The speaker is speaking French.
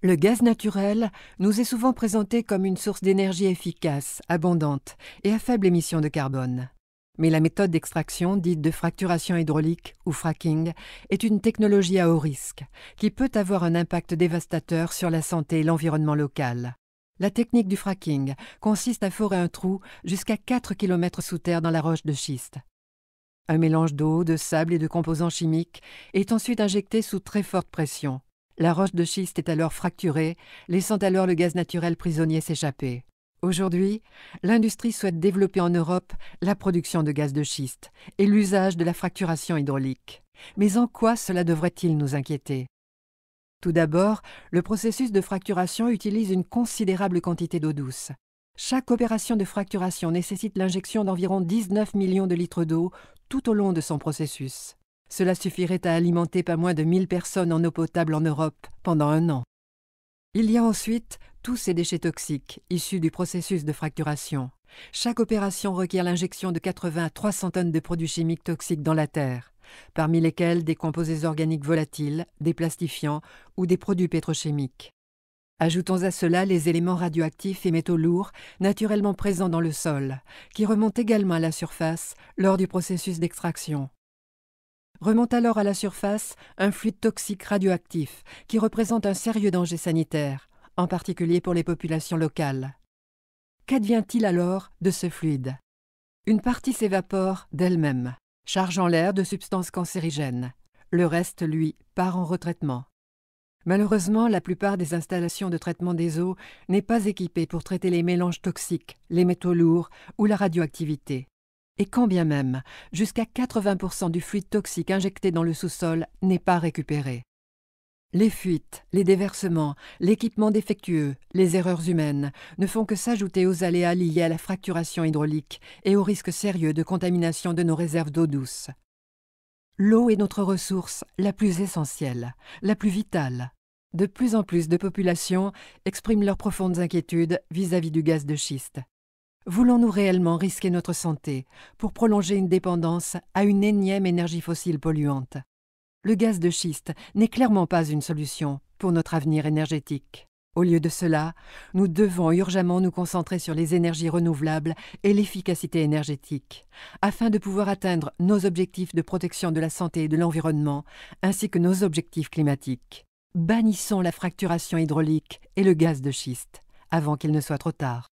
Le gaz naturel nous est souvent présenté comme une source d'énergie efficace, abondante et à faible émission de carbone. Mais la méthode d'extraction, dite de fracturation hydraulique ou fracking, est une technologie à haut risque, qui peut avoir un impact dévastateur sur la santé et l'environnement local. La technique du fracking consiste à forer un trou jusqu'à 4 km sous terre dans la roche de schiste. Un mélange d'eau, de sable et de composants chimiques est ensuite injecté sous très forte pression. La roche de schiste est alors fracturée, laissant alors le gaz naturel prisonnier s'échapper. Aujourd'hui, l'industrie souhaite développer en Europe la production de gaz de schiste et l'usage de la fracturation hydraulique. Mais en quoi cela devrait-il nous inquiéter? Tout d'abord, le processus de fracturation utilise une considérable quantité d'eau douce. Chaque opération de fracturation nécessite l'injection d'environ 19 millions de litres d'eau tout au long de son processus. Cela suffirait à alimenter pas moins de 1000 personnes en eau potable en Europe pendant un an. Il y a ensuite tous ces déchets toxiques issus du processus de fracturation. Chaque opération requiert l'injection de 80 à 300 tonnes de produits chimiques toxiques dans la terre, parmi lesquels des composés organiques volatiles, des plastifiants ou des produits pétrochimiques. Ajoutons à cela les éléments radioactifs et métaux lourds naturellement présents dans le sol, qui remontent également à la surface lors du processus d'extraction. Remonte alors à la surface un fluide toxique radioactif qui représente un sérieux danger sanitaire, en particulier pour les populations locales. Qu'advient-il alors de ce fluide? Une partie s'évapore d'elle-même, chargeant l'air de substances cancérigènes. Le reste, lui, part en retraitement. Malheureusement, la plupart des installations de traitement des eaux n'est pas équipée pour traiter les mélanges toxiques, les métaux lourds ou la radioactivité. Et quand bien même, jusqu'à 80% du fluide toxique injecté dans le sous-sol n'est pas récupéré. Les fuites, les déversements, l'équipement défectueux, les erreurs humaines ne font que s'ajouter aux aléas liés à la fracturation hydraulique et aux risques sérieux de contamination de nos réserves d'eau douce. L'eau est notre ressource la plus essentielle, la plus vitale. De plus en plus de populations expriment leurs profondes inquiétudes vis-à-vis du gaz de schiste. Voulons-nous réellement risquer notre santé pour prolonger une dépendance à une énième énergie fossile polluante? Le gaz de schiste n'est clairement pas une solution pour notre avenir énergétique. Au lieu de cela, nous devons urgemment nous concentrer sur les énergies renouvelables et l'efficacité énergétique, afin de pouvoir atteindre nos objectifs de protection de la santé et de l'environnement, ainsi que nos objectifs climatiques. Bannissons la fracturation hydraulique et le gaz de schiste, avant qu'il ne soit trop tard.